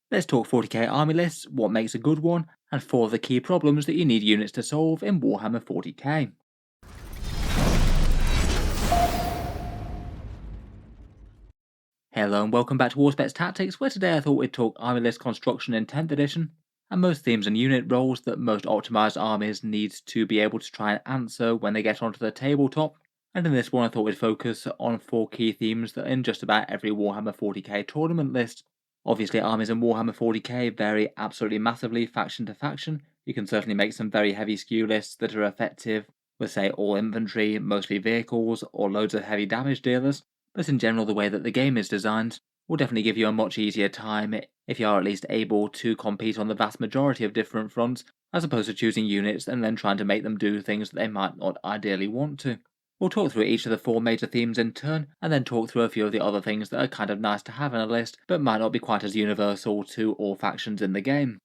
Let's talk 40k army lists, what makes a good one, and 4 of the key problems that you need units to solve in Warhammer 40k. Hello and welcome back to Auspex Tactics, where today I thought we'd talk army list construction in 10th edition, and most themes and unit roles that most optimised armies need to be able to try and answer when they get onto the tabletop. And in this one I thought we'd focus on 4 key themes that are in just about every Warhammer 40k tournament list. Obviously armies in Warhammer 40k vary absolutely massively faction to faction. You can certainly make some very heavy skew lists that are effective with say all infantry, mostly vehicles, or loads of heavy damage dealers. But in general, the way that the game is designed will definitely give you a much easier time if you are at least able to compete on the vast majority of different fronts, as opposed to choosing units and then trying to make them do things that they might not ideally want to. We'll talk through each of the 4 major themes in turn, and then talk through a few of the other things that are kind of nice to have in a list, but might not be quite as universal to all factions in the game.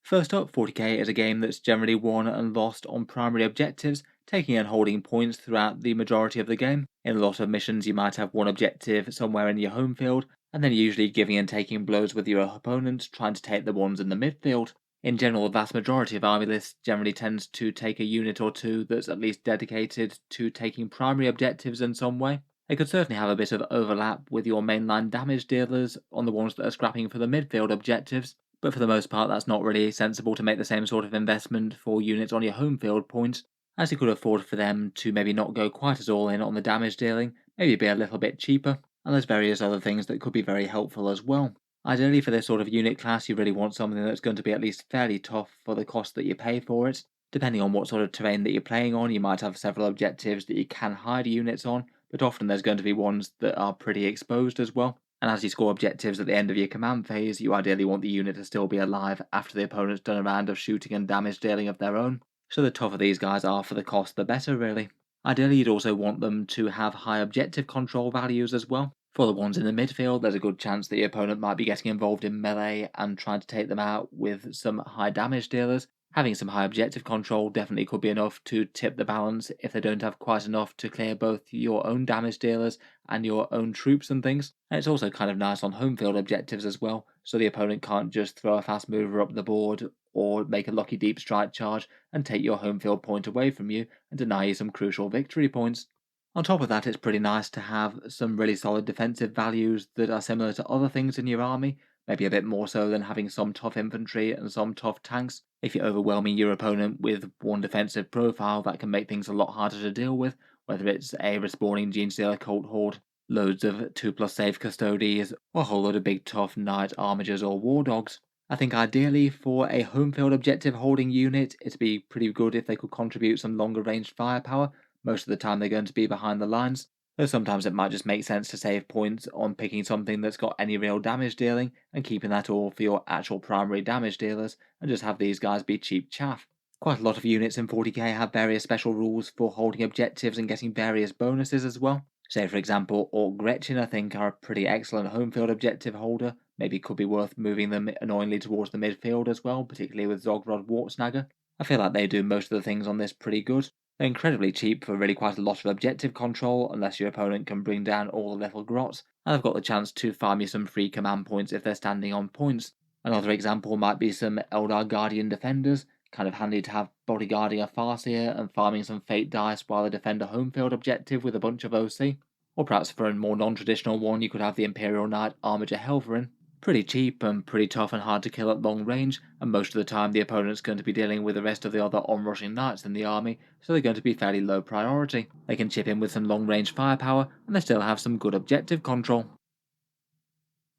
First up, 40k is a game that's generally won and lost on primary objectives, taking and holding points throughout the majority of the game. In a lot of missions you might have one objective somewhere in your home field, and then usually giving and taking blows with your opponent, trying to take the ones in the midfield. In general, the vast majority of army lists generally tends to take a unit or two that's at least dedicated to taking primary objectives in some way. They could certainly have a bit of overlap with your mainline damage dealers on the ones that are scrapping for the midfield objectives, but for the most part that's not really sensible to make the same sort of investment for units on your home field points, as you could afford for them to maybe not go quite as all in on the damage dealing, maybe be a little bit cheaper, and there's various other things that could be very helpful as well. Ideally for this sort of unit class you really want something that's going to be at least fairly tough for the cost that you pay for it. Depending on what sort of terrain that you're playing on, you might have several objectives that you can hide units on, but often there's going to be ones that are pretty exposed as well. And as you score objectives at the end of your command phase, you ideally want the unit to still be alive after the opponent's done a round of shooting and damage dealing of their own. So the tougher these guys are for the cost, the better really. Ideally you'd also want them to have high objective control values as well. For the ones in the midfield, there's a good chance that your opponent might be getting involved in melee and trying to take them out with some high damage dealers. Having some high objective control definitely could be enough to tip the balance if they don't have quite enough to clear both your own damage dealers and your own troops and things. And it's also kind of nice on home field objectives as well, so the opponent can't just throw a fast mover up the board or make a lucky deep strike charge and take your home field point away from you and deny you some crucial victory points. On top of that, it's pretty nice to have some really solid defensive values that are similar to other things in your army, maybe a bit more so than having some tough infantry and some tough tanks. If you're overwhelming your opponent with one defensive profile, that can make things a lot harder to deal with, whether it's a respawning Genestealer Cult Horde, loads of 2+ save custodies, or a whole load of big tough knight armigers or war dogs. I think ideally for a home field objective holding unit, it'd be pretty good if they could contribute some longer ranged firepower. Most of the time they're going to be behind the lines, though sometimes it might just make sense to save points on picking something that's got any real damage dealing and keeping that all for your actual primary damage dealers and just have these guys be cheap chaff. Quite a lot of units in 40k have various special rules for holding objectives and getting various bonuses as well. Say for example, Orc Gretchen I think are a pretty excellent home field objective holder, maybe could be worth moving them annoyingly towards the midfield as well, particularly with Zogrod Wartsnagger. I feel like they do most of the things on this pretty good. They're incredibly cheap for really quite a lot of objective control, unless your opponent can bring down all the little grots, and they've got the chance to farm you some free command points if they're standing on points. Another example might be some Eldar Guardian Defenders, kind of handy to have bodyguarding a Farseer and farming some fate dice while they defend a home field objective with a bunch of OC. Or perhaps for a more non-traditional one you could have the Imperial Knight Armiger Helverin. Pretty cheap and pretty tough and hard to kill at long range, and most of the time the opponent's going to be dealing with the rest of the other onrushing knights in the army, so they're going to be fairly low priority. They can chip in with some long range firepower, and they still have some good objective control.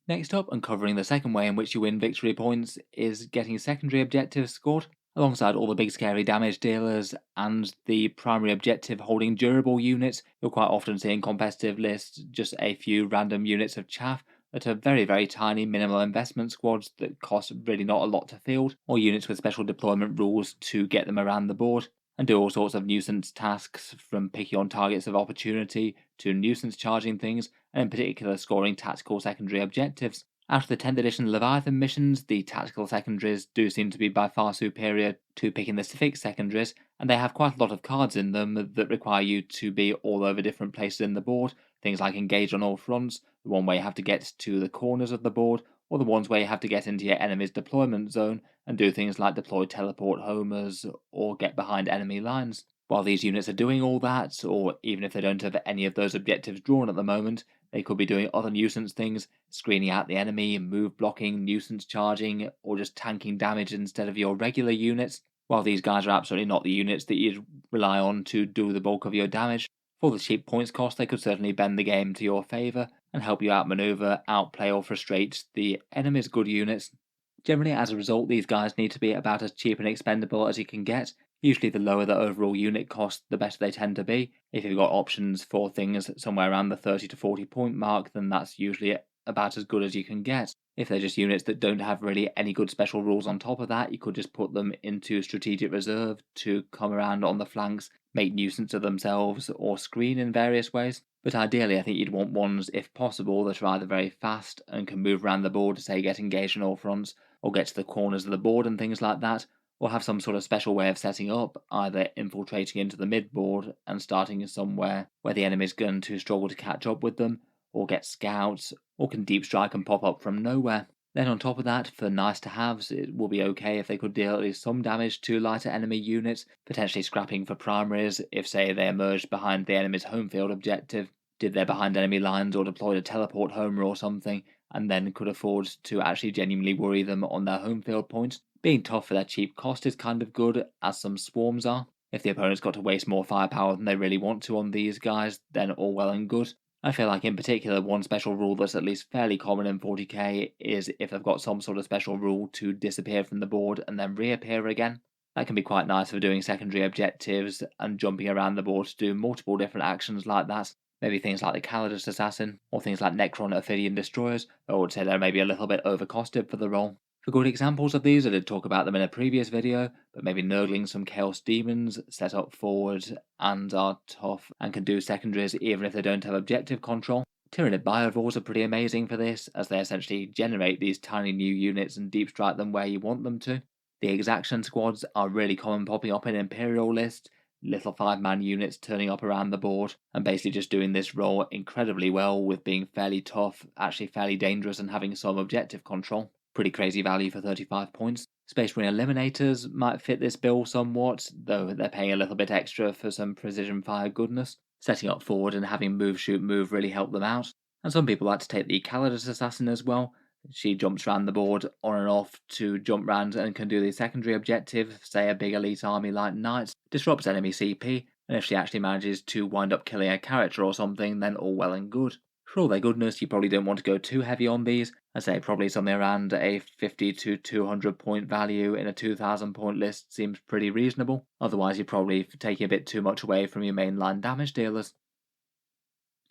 Next up, and covering the second way in which you win victory points, is getting secondary objectives scored. Alongside all the big scary damage dealers and the primary objective holding durable units, you'll quite often see in competitive lists just a few random units of chaff that are very tiny minimal investment squads that cost really not a lot to field, or units with special deployment rules to get them around the board, and do all sorts of nuisance tasks from picking on targets of opportunity to nuisance charging things, and in particular scoring tactical secondary objectives. Out of the 10th edition Leviathan missions, the tactical secondaries do seem to be by far superior to picking the civic secondaries, and they have quite a lot of cards in them that require you to be all over different places in the board, things like engage on all fronts, the one where you have to get to the corners of the board, or the ones where you have to get into your enemy's deployment zone and do things like deploy teleport homers or get behind enemy lines. While these units are doing all that, or even if they don't have any of those objectives drawn at the moment, they could be doing other nuisance things, screening out the enemy, move blocking, nuisance charging, or just tanking damage instead of your regular units. While these guys are absolutely not the units that you'd rely on to do the bulk of your damage, for the cheap points cost they could certainly bend the game to your favour and help you outmaneuver, outplay or frustrate the enemy's good units. Generally, as a result, these guys need to be about as cheap and expendable as you can get. Usually the lower the overall unit cost, the better they tend to be. If you've got options for things somewhere around the 30 to 40 point mark, then that's usually about as good as you can get. If they're just units that don't have really any good special rules on top of that, you could just put them into strategic reserve to come around on the flanks, make nuisance of themselves, or screen in various ways. But ideally, I think you'd want ones, if possible, that are either very fast and can move around the board to, say, get engaged on all fronts, or get to the corners of the board and things like that, or have some sort of special way of setting up, either infiltrating into the mid-board and starting somewhere where the enemy's going to struggle to catch up with them, or get scouts, or can deep strike and pop up from nowhere. Then on top of that, for nice to haves, it will be okay if they could deal at least some damage to lighter enemy units, potentially scrapping for primaries if, say, they emerged behind the enemy's home field objective, did their behind enemy lines or deployed a teleport homer or something, and then could afford to actually genuinely worry them on their home field points. Being tough for their cheap cost is kind of good, as some swarms are. If the opponent's got to waste more firepower than they really want to on these guys, then all well and good. I feel like in particular one special rule that's at least fairly common in 40k is if they've got some sort of special rule to disappear from the board and then reappear again. That can be quite nice for doing secondary objectives and jumping around the board to do multiple different actions like that. Maybe things like the Calidus Assassin, or things like Necron Ophidian Destroyers, though I would say they're maybe a little bit overcosted for the role. For good examples of these, I did talk about them in a previous video, but maybe Nurgling some Chaos Demons, set up forward, and are tough, and can do secondaries even if they don't have objective control. Tyranid Biovores are pretty amazing for this, as they essentially generate these tiny new units and deep strike them where you want them to. The Exaction Squads are really common popping up in Imperial lists, little 5-man units turning up around the board, and basically just doing this role incredibly well with being fairly tough, actually fairly dangerous and having some objective control. Pretty crazy value for 35 points. Space Marine Eliminators might fit this bill somewhat, though they're paying a little bit extra for some precision fire goodness. Setting up forward and having move shoot move really help them out. And some people like to take the Calidus Assassin as well. She jumps around the board on and off to jump round and can do the secondary objective, say a big elite army like Knights, disrupts enemy CP, and if she actually manages to wind up killing a character or something, then all well and good. For all their goodness, you probably don't want to go too heavy on these. I'd say probably something around a 50 to 200 point value in a 2000 point list seems pretty reasonable. Otherwise, you're probably taking a bit too much away from your mainline damage dealers.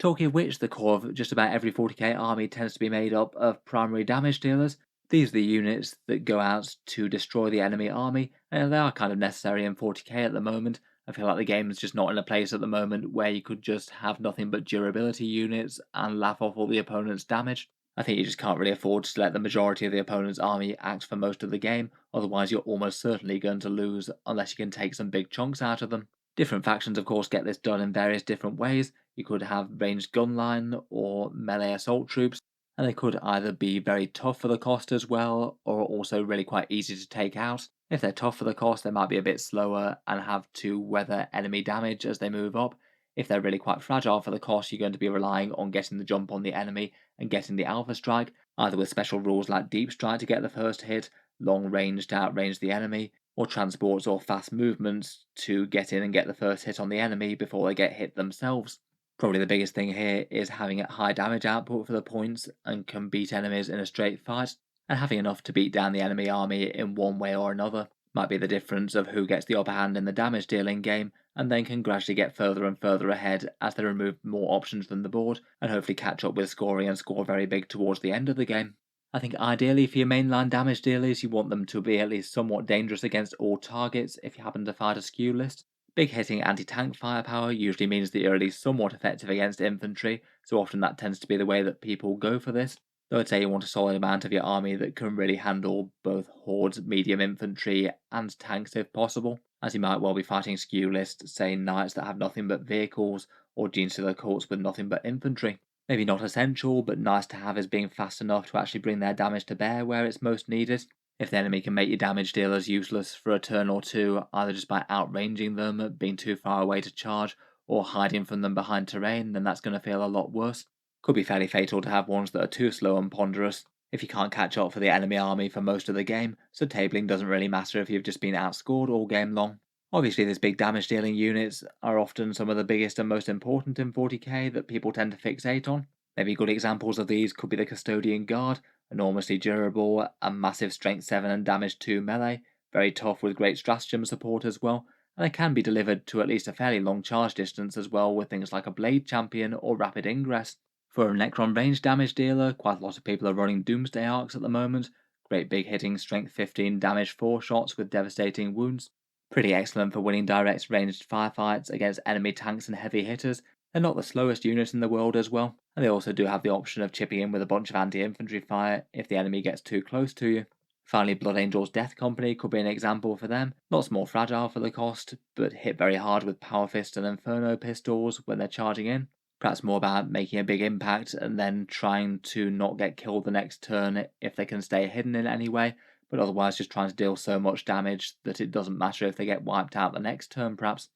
Talking of which, the core of just about every 40k army tends to be made up of primary damage dealers. These are the units that go out to destroy the enemy army, and they are kind of necessary in 40k at the moment. I feel like the game is just not in a place at the moment where you could just have nothing but durability units and laugh off all the opponent's damage. I think you just can't really afford to let the majority of the opponent's army act for most of the game, otherwise you're almost certainly going to lose unless you can take some big chunks out of them. Different factions of course get this done in various different ways. You could have ranged gun line or melee assault troops, and they could either be very tough for the cost as well, or also really quite easy to take out. If they're tough for the cost, they might be a bit slower and have to weather enemy damage as they move up. If they're really quite fragile for the cost, you're going to be relying on getting the jump on the enemy and getting the alpha strike, either with special rules like deep strike to get the first hit, long range to outrange the enemy, or transports or fast movements to get in and get the first hit on the enemy before they get hit themselves. Probably the biggest thing here is having a high damage output for the points and can beat enemies in a straight fight, and having enough to beat down the enemy army in one way or another. Might be the difference of who gets the upper hand in the damage dealing game, and then can gradually get further and further ahead as they remove more options from the board, and hopefully catch up with scoring and score very big towards the end of the game. I think ideally for your mainline damage dealers, you want them to be at least somewhat dangerous against all targets if you happen to fight a skew list. Big hitting anti-tank firepower usually means that you're at least somewhat effective against infantry, so often that tends to be the way that people go for this. Though I'd say you want a solid amount of your army that can really handle both hordes, medium infantry, and tanks if possible, as you might well be fighting skew lists, say knights that have nothing but vehicles, or genestealer cults with nothing but infantry. Maybe not essential, but nice to have is being fast enough to actually bring their damage to bear where it's most needed. If the enemy can make your damage dealers useless for a turn or two, either just by outranging them, being too far away to charge, or hiding from them behind terrain, then that's going to feel a lot worse. Could be fairly fatal to have ones that are too slow and ponderous. If you can't catch up for the enemy army for most of the game, so tabling doesn't really matter if you've just been outscored all game long. Obviously, these big damage dealing units are often some of the biggest and most important in 40k that people tend to fixate on. Maybe good examples of these could be the Custodian Guard, enormously durable, a massive strength 7 and damage 2 melee, very tough with great stratagem support as well, and they can be delivered to at least a fairly long charge distance as well with things like a Blade Champion or Rapid Ingress. For a Necron range damage dealer, quite a lot of people are running Doomsday Arcs at the moment, great big hitting strength 15 damage 4 shots with devastating wounds. Pretty excellent for winning direct ranged firefights against enemy tanks and heavy hitters. They're not the slowest unit in the world as well, and they also do have the option of chipping in with a bunch of anti-infantry fire if the enemy gets too close to you. Finally, Blood Angel's Death Company could be an example for them. Lots more fragile for the cost, but hit very hard with Power Fist and Inferno pistols when they're charging in. Perhaps more about making a big impact and then trying to not get killed the next turn if they can stay hidden in any way, but otherwise just trying to deal so much damage that it doesn't matter if they get wiped out the next turn perhaps.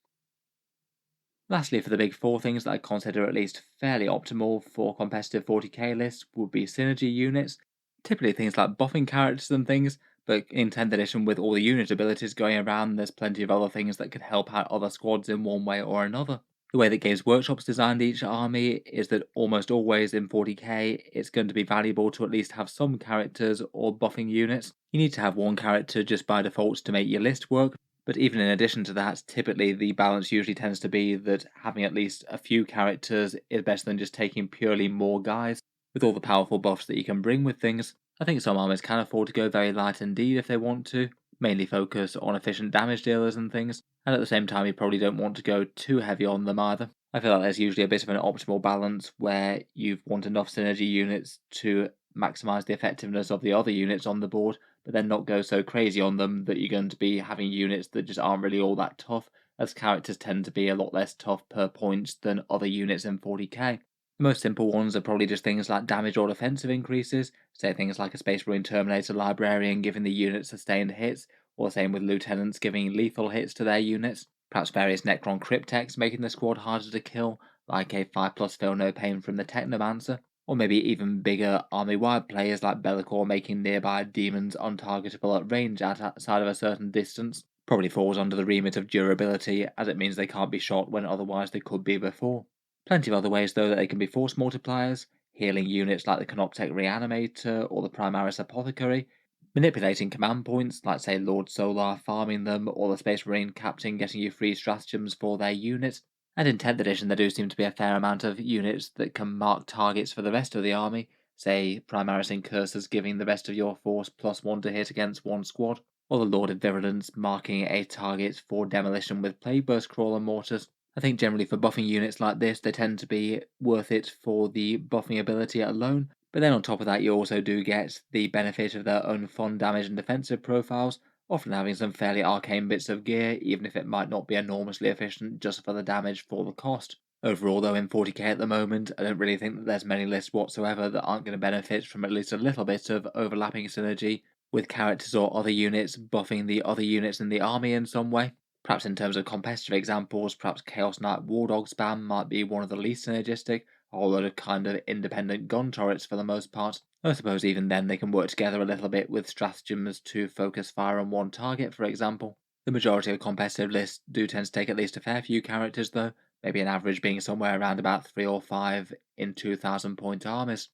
Lastly, for the big four things that I consider at least fairly optimal for competitive 40k lists would be synergy units, typically things like buffing characters and things, but in 10th edition with all the unit abilities going around, there's plenty of other things that could help out other squads in one way or another. The way that Games Workshop's designed each army is that almost always in 40k it's going to be valuable to at least have some characters or buffing units. You need to have one character just by default to make your list work, but even in addition to that, typically the balance usually tends to be that having at least a few characters is better than just taking purely more guys. With all the powerful buffs that you can bring with things, I think some armies can afford to go very light indeed if they want to, mainly focus on efficient damage dealers and things, and at the same time you probably don't want to go too heavy on them either. I feel like there's usually a bit of an optimal balance where you want enough synergy units to maximise the effectiveness of the other units on the board, but then not go so crazy on them that you're going to be having units that just aren't really all that tough, as characters tend to be a lot less tough per point than other units in 40k. The most simple ones are probably just things like damage or defensive increases, say things like a Space Marine Terminator Librarian giving the unit sustained hits, or same with lieutenants giving lethal hits to their units. Perhaps various Necron Cryptex making the squad harder to kill, like a 5+ Feel No Pain from the Technomancer, or maybe even bigger army-wide players like Bellicor making nearby demons untargetable at range outside of a certain distance. Probably falls under the remit of durability, as it means they can't be shot when otherwise they could be before. Plenty of other ways though that they can be force multipliers, healing units like the Canoptech Reanimator or the Primaris Apothecary, manipulating command points like say Lord Solar farming them or the Space Marine Captain getting you free stratagems for their units, and in 10th edition there do seem to be a fair amount of units that can mark targets for the rest of the army, say Primaris Incursors giving the rest of your force +1 to hit against one squad, or the Lord of Virulence marking a target for demolition with Plague Burst Crawler mortars. I think generally for buffing units like this, they tend to be worth it for the buffing ability alone, but then on top of that you also do get the benefit of their own fun damage and defensive profiles, often having some fairly arcane bits of gear, even if it might not be enormously efficient just for the damage for the cost. Overall though, in 40k at the moment, I don't really think that there's many lists whatsoever that aren't going to benefit from at least a little bit of overlapping synergy, with characters or other units buffing the other units in the army in some way. Perhaps in terms of competitive examples, perhaps Chaos Knight War Dog spam might be one of the least synergistic, a whole lot of kind of independent gun turrets for the most part. I suppose even then they can work together a little bit with stratagems to focus fire on one target, for example. The majority of competitive lists do tend to take at least a fair few characters though, maybe an average being somewhere around about 3 or 5 in 2,000 point armies.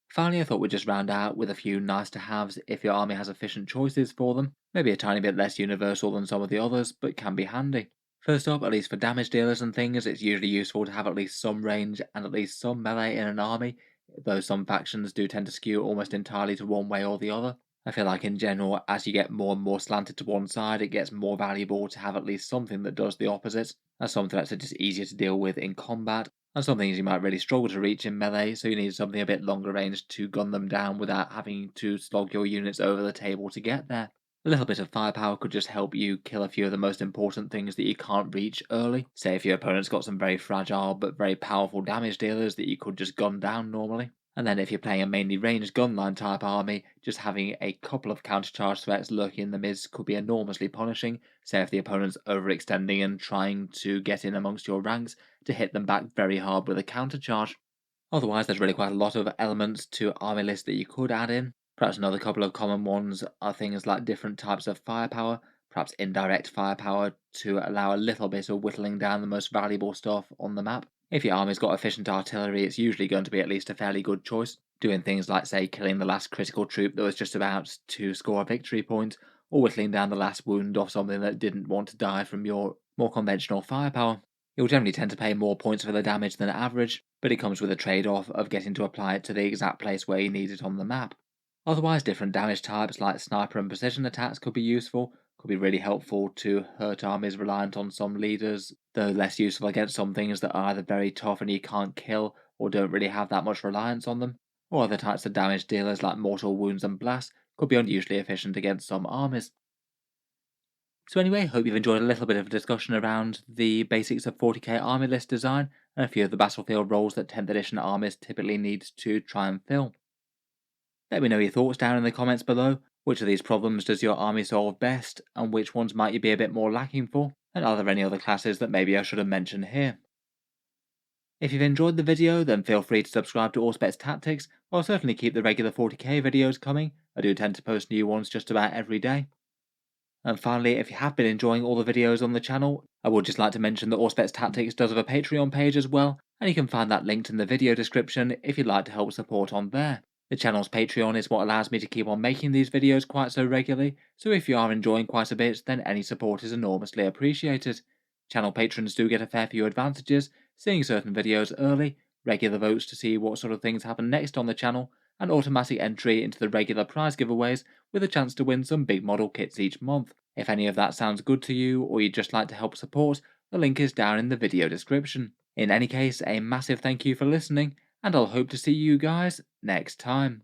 Finally, I thought we'd just round out with a few nice to haves if your army has efficient choices for them, maybe a tiny bit less universal than some of the others, but can be handy. First up, at least for damage dealers and things, it's usually useful to have at least some range and at least some melee in an army, though some factions do tend to skew almost entirely to one way or the other. I feel like in general, as you get more and more slanted to one side, it gets more valuable to have at least something that does the opposite. That's something that's just easier to deal with in combat, and some things you might really struggle to reach in melee, so you need something a bit longer range to gun them down without having to slog your units over the table to get there. A little bit of firepower could just help you kill a few of the most important things that you can't reach early. Say if your opponent's got some very fragile but very powerful damage dealers that you could just gun down normally. And then if you're playing a mainly ranged gunline type army, just having a couple of countercharge threats lurking in the mids could be enormously punishing. Say if the opponent's overextending and trying to get in amongst your ranks to hit them back very hard with a countercharge. Otherwise, there's really quite a lot of elements to army lists that you could add in. Perhaps another couple of common ones are things like different types of firepower, perhaps indirect firepower to allow a little bit of whittling down the most valuable stuff on the map. If your army's got efficient artillery, it's usually going to be at least a fairly good choice. Doing things like, say, killing the last critical troop that was just about to score a victory point, or whittling down the last wound off something that didn't want to die from your more conventional firepower. You'll generally tend to pay more points for the damage than average, but it comes with a trade-off of getting to apply it to the exact place where you need it on the map. Otherwise, different damage types like sniper and precision attacks could be useful, could be really helpful to hurt armies reliant on some leaders, though less useful against some things that are either very tough and you can't kill, or don't really have that much reliance on them. Or other types of damage dealers like mortal wounds and blasts could be unusually efficient against some armies. So anyway, hope you've enjoyed a little bit of a discussion around the basics of 40k army list design and a few of the battlefield roles that 10th edition armies typically need to try and fill. Let me know your thoughts down in the comments below. Which of these problems does your army solve best, and which ones might you be a bit more lacking for? And are there any other classes that maybe I should have mentioned here? If you've enjoyed the video, then feel free to subscribe to Auspex Tactics. I'll certainly keep the regular 40k videos coming. I do tend to post new ones just about every day. And finally, if you have been enjoying all the videos on the channel, I would just like to mention that Auspex Tactics does have a Patreon page as well, and you can find that linked in the video description if you'd like to help support on there. The channel's Patreon is what allows me to keep on making these videos quite so regularly, so if you are enjoying quite a bit, then any support is enormously appreciated. Channel patrons do get a fair few advantages, seeing certain videos early, regular votes to see what sort of things happen next on the channel, and automatic entry into the regular prize giveaways with a chance to win some big model kits each month. If any of that sounds good to you, or you'd just like to help support, the link is down in the video description. In any case, a massive thank you for listening, and I'll hope to see you guys next time.